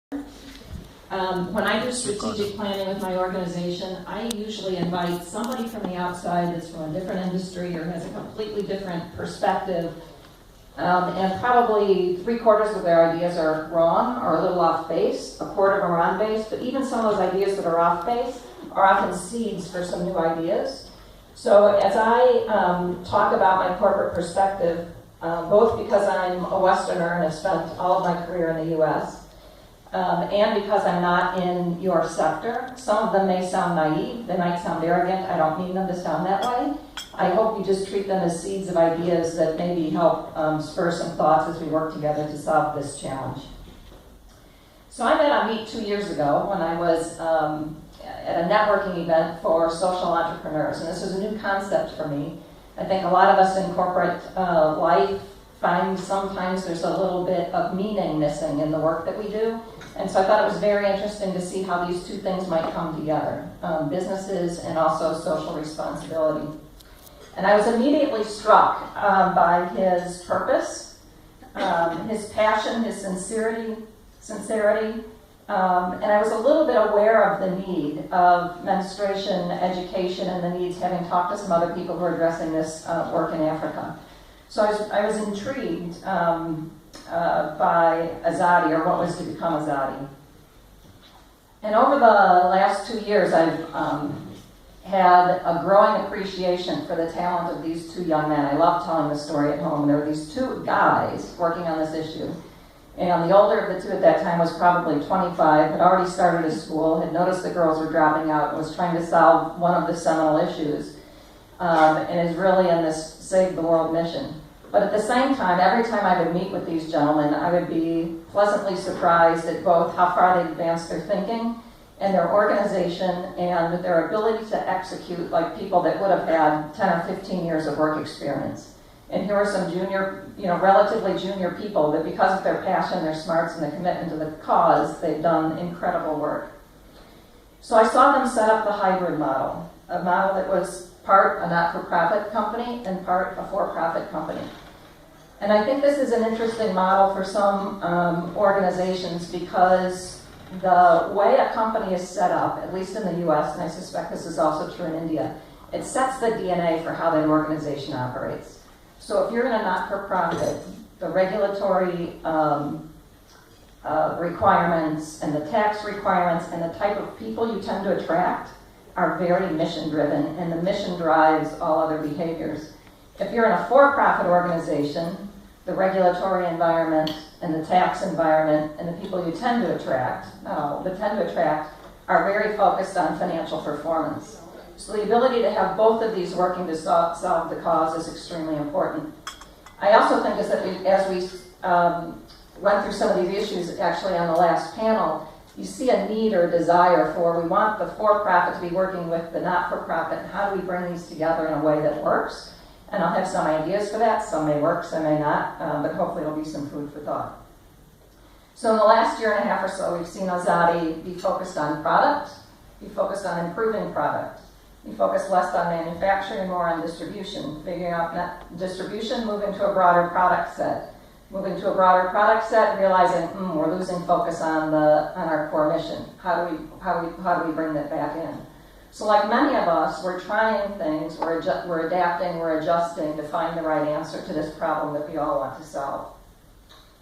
When I do strategic planning with my organization, I usually invite somebody from the outside that's from a different industry or has a completely different perspective. And probably 3/4 of their ideas are wrong or a little off base, 1/4 of them are on base, but even some of those ideas that are off base are often seeds for some new ideas. So as I talk about my corporate perspective, both because I'm a Westerner and have spent all of my career in the U.S., and because I'm not in your sector, some of them may sound naive, they might sound arrogant, I don't mean them to sound that way. I hope you just treat them as seeds of ideas that maybe help spur some thoughts as we work together to solve this challenge. So I met Amit 2 years ago when I was at a networking event for social entrepreneurs, and this was a new concept for me. I think a lot of us in corporate life find sometimes there's a little bit of meaning missing in the work that we do. And so I thought it was very interesting to see how these two things might come together, businesses and also social responsibility. And I was immediately struck by his purpose, his passion, his sincerity, and I was a little bit aware of the need of menstruation education and the needs, having talked to some other people who are addressing this work in Africa. So I was intrigued by Azadi, or what was to become Azadi. And over the last 2 years, I've had a growing appreciation for the talent of these two young men. I love telling the story at home. There were these two guys working on this issue. And the older of the two at that time was probably 25, had already started his school, had noticed the girls were dropping out, and was trying to solve one of the seminal issues, and is really in this Save the World mission. But at the same time, every time I would meet with these gentlemen, I would be pleasantly surprised at both how far they advanced their thinking and their organization and their ability to execute like people that would have had 10 or 15 years of work experience. And here are some junior, relatively junior people that because of their passion, their smarts, and their commitment to the cause, they've done incredible work. So I saw them set up the hybrid model, a model that was part a not-for-profit company and part a for-profit company. And I think this is an interesting model for some organizations because the way a company is set up, at least in the US, and I suspect this is also true in India, it sets the DNA for how that organization operates. So if you're in a not-for-profit, the regulatory requirements and the tax requirements and the type of people you tend to attract are very mission-driven, and the mission drives all other behaviors. If you're in a for-profit organization, the regulatory environment and the tax environment and the people you tend to attract, are very focused on financial performance. So the ability to have both of these working to solve the cause is extremely important. I also think is that as we went through some of these issues actually on the last panel, you see a need or desire for, we want the for-profit to be working with the not-for-profit, and how do we bring these together in a way that works? And I'll have some ideas for that. Some may work, some may not, but hopefully it'll be some food for thought. So in the last year and a half or so, we've seen Azadi be focused on product, be focused on improving product, be focused less on manufacturing and more on distribution, figuring out distribution, moving to a broader product set. Moving to a broader product set, realizing we're losing focus on our core mission. How do we bring that back in? So, like many of us, we're trying things, we're adapting, we're adjusting to find the right answer to this problem that we all want to solve.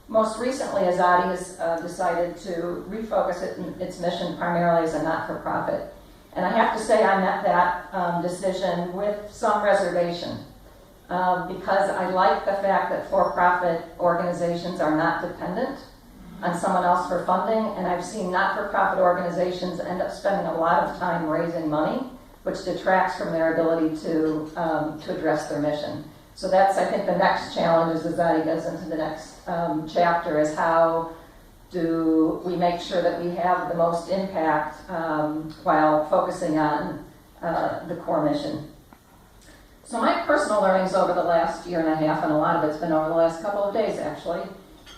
Most recently, Azadi has decided to refocus its mission primarily as a not-for-profit, and I have to say I met that decision with some reservation. Because I like the fact that for-profit organizations are not dependent on someone else for funding, and I've seen not-for-profit organizations end up spending a lot of time raising money, which detracts from their ability to address their mission. So that's, I think, the next challenge as Azadi goes into the next chapter is how do we make sure that we have the most impact while focusing on the core mission. So my personal learnings over the last year and a half, and a lot of it's been over the last couple of days actually,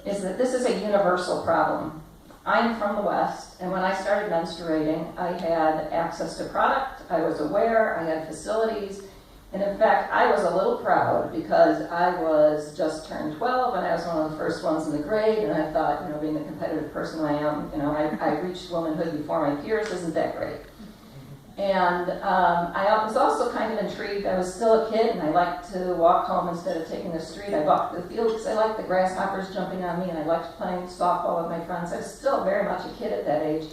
is that this is a universal problem. I'm from the West, and when I started menstruating, I had access to product, I was aware, I had facilities, And in fact, I was a little proud because I was just turned 12 and I was one of the first ones in the grade, and I thought, being the competitive person I am, I reached womanhood before my peers, isn't that great? And I was also kind of intrigued. I was still a kid and I liked to walk home instead of taking the street. I walked to the field because I liked the grasshoppers jumping on me, and I liked playing softball with my friends. I was still very much a kid at that age.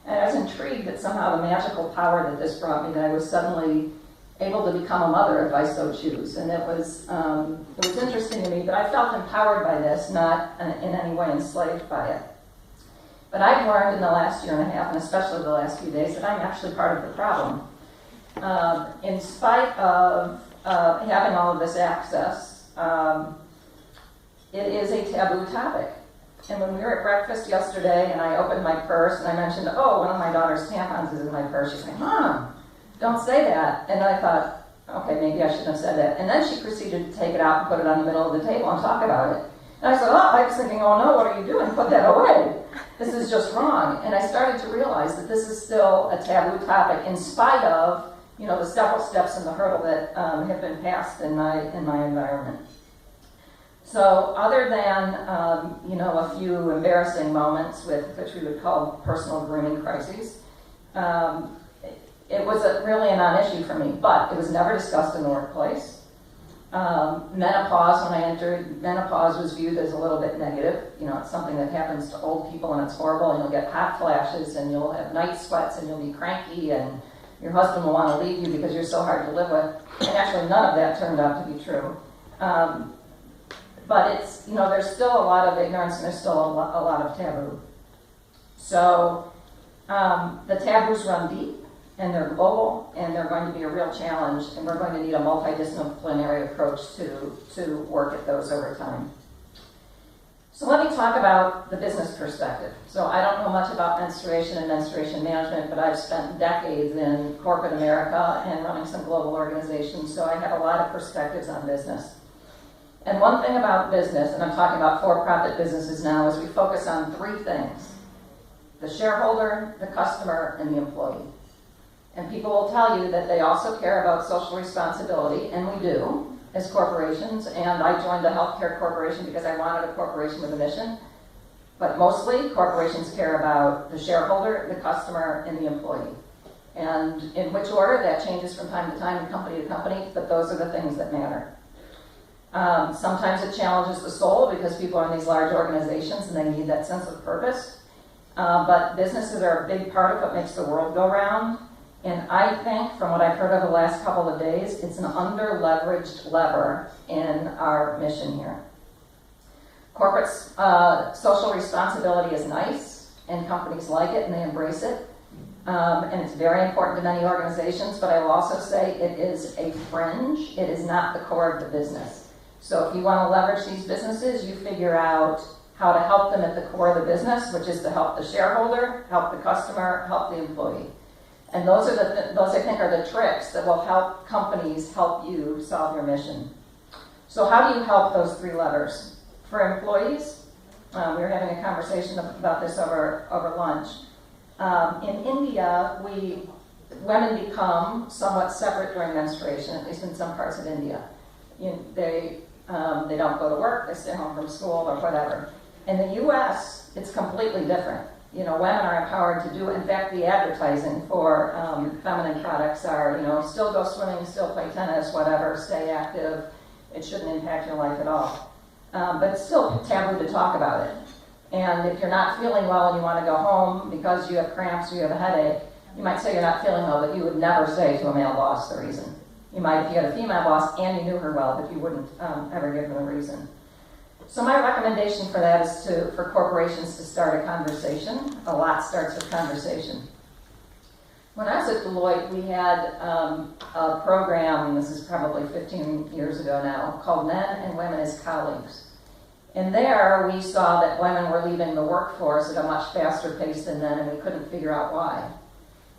And I was intrigued that somehow the magical power that this brought me, that I was suddenly able to become a mother if I so choose. And it was interesting to me, but I felt empowered by this, not in any way enslaved by it. But I've learned in the last year and a half, and especially the last few days, that I'm actually part of the problem. In spite of having all of this access, it is a taboo topic. And when we were at breakfast yesterday and I opened my purse and I mentioned, one of my daughter's tampons is in my purse, she's like, Mom, don't say that. And I thought, okay, maybe I shouldn't have said that. And then she proceeded to take it out and put it on the middle of the table and talk about it. And I said, I was thinking, oh no, what are you doing? Put that away. This is just wrong. And I started to realize that this is still a taboo topic in spite of, the several steps in the hurdle that have been passed in my environment. So other than, a few embarrassing moments which we would call personal grooming crises, it was really a non-issue for me, but it was never discussed in the workplace. Menopause, when I entered, menopause was viewed as a little bit negative. It's something that happens to old people and it's horrible, and you'll get hot flashes and you'll have night sweats and you'll be cranky and your husband will want to leave you because you're so hard to live with. And actually none of that turned out to be true. But it's, there's still a lot of ignorance and there's still a lot of taboo. So the taboos run deep and they're global and they're going to be a real challenge, and we're going to need a multidisciplinary approach to work at those over time. So let me talk about the business perspective. So I don't know much about menstruation and menstruation management, but I've spent decades in corporate America and running some global organizations, so I have a lot of perspectives on business. And one thing about business, and I'm talking about for-profit businesses now, is we focus on three things: the shareholder, the customer, and the employee. And people will tell you that they also care about social responsibility, and we do as corporations. And I joined a healthcare corporation because I wanted a corporation with a mission. But mostly, corporations care about the shareholder, the customer, and the employee. And in which order, that changes from time to time and company to company, but those are the things that matter. Sometimes it challenges the soul because people are in these large organizations and they need that sense of purpose. But businesses are a big part of what makes the world go round. And I think, from what I've heard over the last couple of days, it's an under-leveraged lever in our mission here. Corporate social responsibility is nice, and companies like it and they embrace it. And it's very important to many organizations, but I will also say it is a fringe. It is not the core of the business. So if you want to leverage these businesses, you figure out how to help them at the core of the business, which is to help the shareholder, help the customer, help the employee. And those I think are the tricks that will help companies help you solve your mission. So how do you help those three levers? For employees, we were having a conversation about this over lunch. In India, women become somewhat separate during menstruation, at least in some parts of India. They don't go to work, they stay home from school or whatever. In the U.S., it's completely different. Women are empowered to do it. In fact, the advertising for feminine products are, still go swimming, still play tennis, whatever, stay active. It shouldn't impact your life at all. But it's still taboo to talk about it. And if you're not feeling well and you want to go home because you have cramps or you have a headache, you might say you're not feeling well, but you would never say to a male boss the reason. You might if you had a female boss and you knew her well, but you wouldn't ever give them a reason. So my recommendation for that is for corporations to start a conversation. A lot starts with conversation. When I was at Deloitte, we had a program, this is probably 15 years ago now, called Men and Women as Colleagues. And there we saw that women were leaving the workforce at a much faster pace than men, and we couldn't figure out why.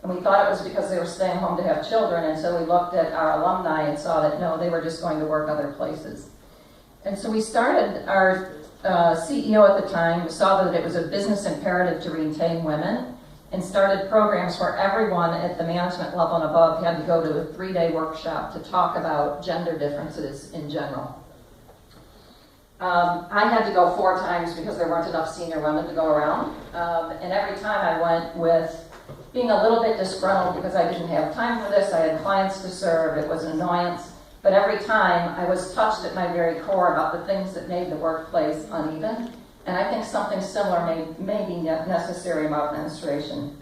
And we thought it was because they were staying home to have children, and so we looked at our alumni and saw that no, they were just going to work other places. And so we started, our CEO at the time saw that it was a business imperative to retain women, and started programs where everyone at the management level and above had to go to a 3-day workshop to talk about gender differences in general. I had to go 4 times because there weren't enough senior women to go around, and every time I went with being a little bit disgruntled because I didn't have time for this, I had clients to serve, it was an annoyance, but every time I was touched at my very core about the things that made the workplace uneven, and I think something similar may be necessary about menstruation.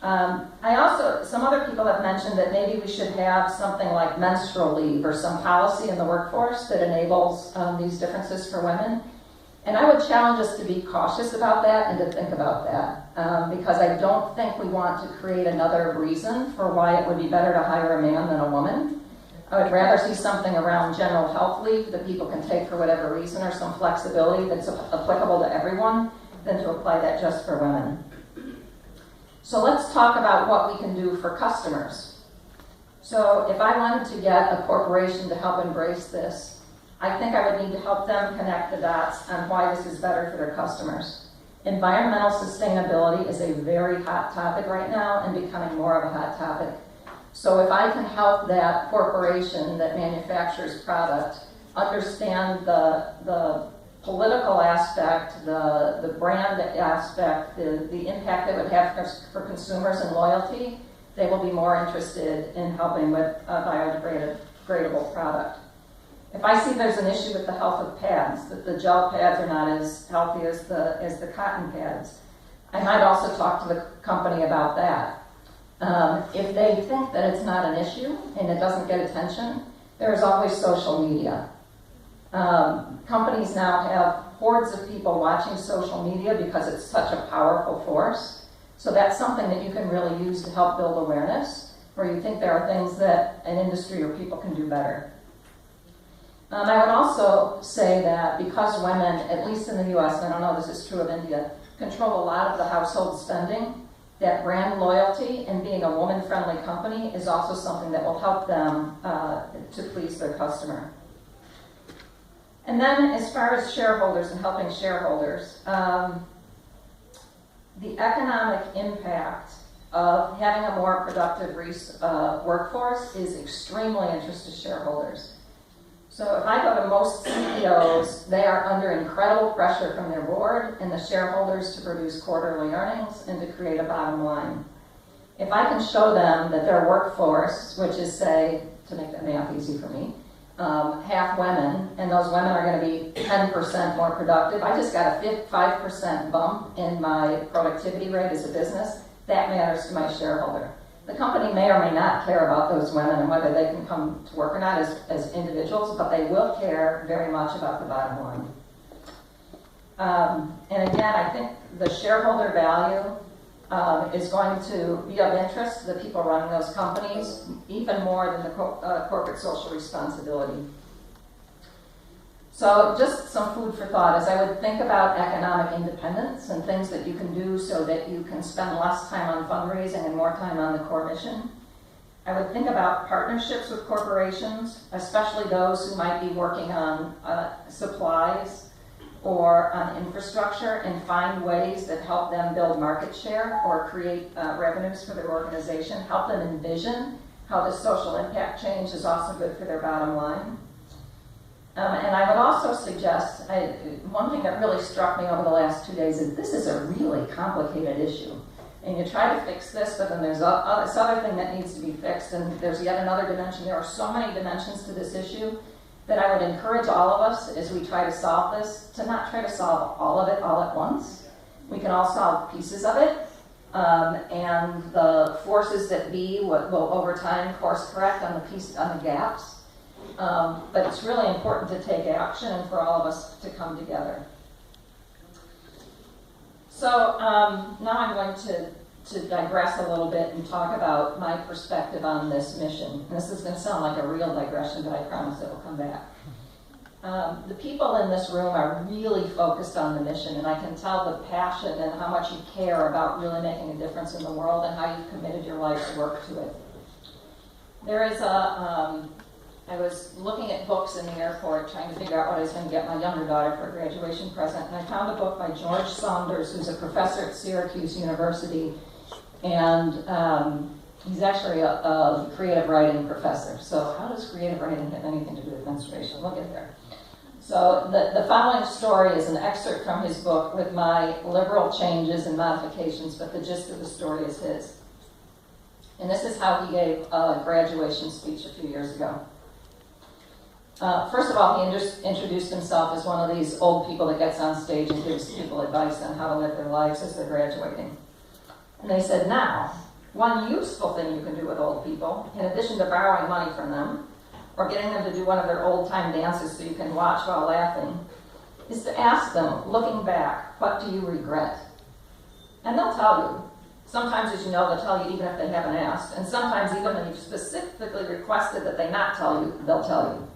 Some other people have mentioned that maybe we should have something like menstrual leave or some policy in the workforce that enables these differences for women. And I would challenge us to be cautious about that and to think about that, because I don't think we want to create another reason for why it would be better to hire a man than a woman. I would rather see something around general health leave that people can take for whatever reason, or some flexibility that's applicable to everyone, than to apply that just for women. So let's talk about what we can do for customers. So if I wanted to get a corporation to help embrace this, I think I would need to help them connect the dots on why this is better for their customers. Environmental sustainability is a very hot topic right now and becoming more of a hot topic. So if I can help that corporation that manufactures product understand the political aspect, the brand aspect, the impact it would have for consumers and loyalty, they will be more interested in helping with a biodegradable product. If I see there's an issue with the health of pads, that the gel pads are not as healthy as the cotton pads, I might also talk to the company about that. If they think that it's not an issue and it doesn't get attention, there's always social media. Companies now have hordes of people watching social media because it's such a powerful force. So that's something that you can really use to help build awareness, where you think there are things that an industry or people can do better. I would also say that because women, at least in the US, and I don't know if this is true of India, control a lot of the household spending, that brand loyalty and being a woman-friendly company is also something that will help them to please their customer. And then as far as shareholders and helping shareholders, the economic impact of having a more productive workforce is extremely interesting to shareholders. So if I go to most CEOs, they are under incredible pressure from their board and the shareholders to produce quarterly earnings and to create a bottom line. If I can show them that their workforce, which is, say, to make that math easy for me, half women, and those women are going to be 10% more productive, I just got a 5% bump in my productivity rate as a business, that matters to my shareholder. The company may or may not care about those women and whether they can come to work or not as individuals, but they will care very much about the bottom line. And again, I think the shareholder value is going to be of interest to the people running those companies, even more than the corporate social responsibility. So just some food for thought as I would think about economic independence and things that you can do so that you can spend less time on fundraising and more time on the core mission. I would think about partnerships with corporations, especially those who might be working on supplies or on infrastructure, and find ways that help them build market share or create revenues for their organization, help them envision how this social impact change is also good for their bottom line. And I would also suggest, one thing that really struck me over the last 2 days is this is a really complicated issue. And you try to fix this, but then there's this other thing that needs to be fixed, and there's yet another dimension. There are so many dimensions to this issue that I would encourage all of us, as we try to solve this, to not try to solve all of it all at once. We can all solve pieces of it, and the forces that be will over time course correct on the gaps. But it's really important to take action and for all of us to come together. So now I'm going to digress a little bit and talk about my perspective on this mission. And this is going to sound like a real digression, but I promise it will come back. The people in this room are really focused on the mission, and I can tell the passion and how much you care about really making a difference in the world and how you've committed your life's work to it. There is I was looking at books in the airport trying to figure out what I was going to get my younger daughter for a graduation present, and I found a book by George Saunders, who's a professor at Syracuse University, and he's actually a creative writing professor. So how does creative writing have anything to do with menstruation? We'll get there. So the following story is an excerpt from his book with my liberal changes and modifications, but the gist of the story is his. And this is how he gave a graduation speech a few years ago. First of all, he introduced himself as one of these old people that gets on stage and gives people advice on how to live their lives as they're graduating. And they said, now, one useful thing you can do with old people, in addition to borrowing money from them, or getting them to do one of their old-time dances so you can watch while laughing, is to ask them, looking back, what do you regret? And they'll tell you. Sometimes, as you know, they'll tell you even if they haven't asked. And sometimes, even if you've specifically requested that they not tell you, they'll tell you.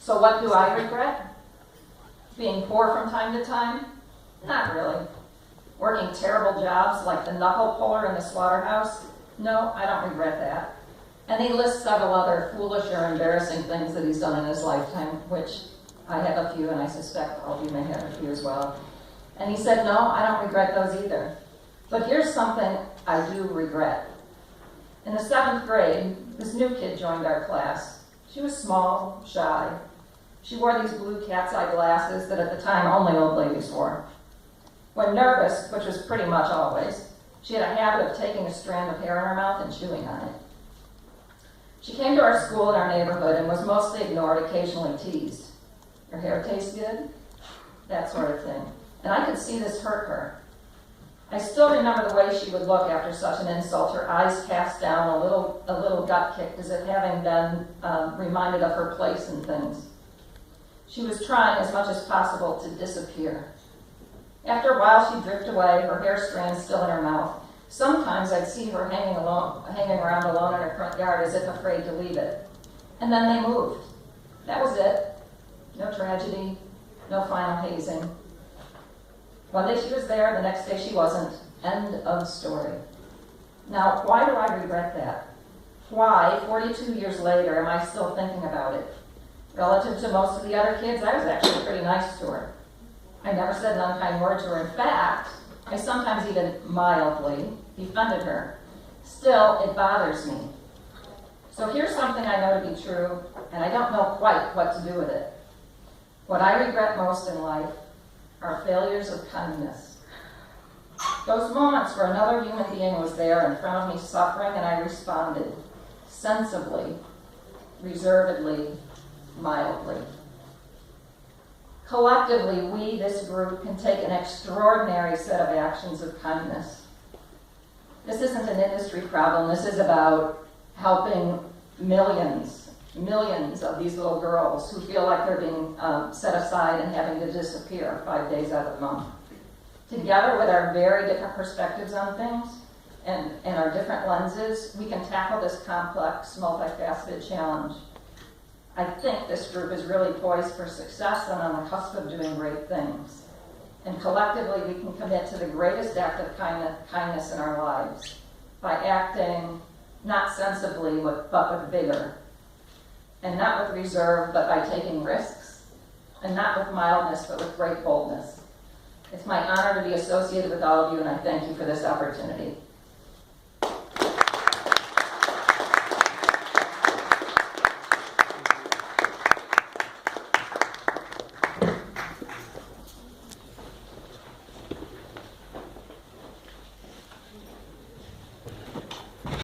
So what do I regret? Being poor from time to time? Not really. Working terrible jobs like the knuckle puller in the slaughterhouse? No, I don't regret that. And he lists several other foolish or embarrassing things that he's done in his lifetime, which I have a few, and I suspect all of you may have a few as well. And he said, no, I don't regret those either. But here's something I do regret. In the 7th grade, this new kid joined our class. She was small, shy. She wore these blue cat's eye glasses that at the time only old ladies wore. When nervous, which was pretty much always, she had a habit of taking a strand of hair in her mouth and chewing on it. She came to our school in our neighborhood and was mostly ignored, occasionally teased. Your hair tastes good? That sort of thing. And I could see this hurt her. I still remember the way she would look after such an insult, her eyes cast down, a little gut kicked, as if having been reminded of her place in things. She was trying as much as possible to disappear. After a while, she'd drift away, her hair strands still in her mouth. Sometimes I'd see her hanging around alone in her front yard as if afraid to leave it. And then they moved. That was it. No tragedy, no final hazing. One day she was there, the next day she wasn't. End of story. Now, why do I regret that? Why, 42 years later, am I still thinking about it? Relative to most of the other kids, I was actually pretty nice to her. I never said an unkind word to her. In fact, I sometimes even mildly defended her. Still, it bothers me. So here's something I know to be true, and I don't know quite what to do with it. What I regret most in life are failures of kindness. Those moments where another human being was there in front of me suffering and I responded sensibly, reservedly, mildly. Collectively, we, this group, can take an extraordinary set of actions of kindness. This isn't an industry problem. This is about helping millions of these little girls who feel like they're being set aside and having to disappear 5 days out of the month. Together with our very different perspectives on things and our different lenses, we can tackle this complex, multifaceted challenge. I think this group is really poised for success and on the cusp of doing great things. And collectively, we can commit to the greatest act of kindness in our lives by acting not sensibly, but with vigor. And not with reserve, but by taking risks. And not with mildness, but with great boldness. It's my honor to be associated with all of you, and I thank you for this opportunity.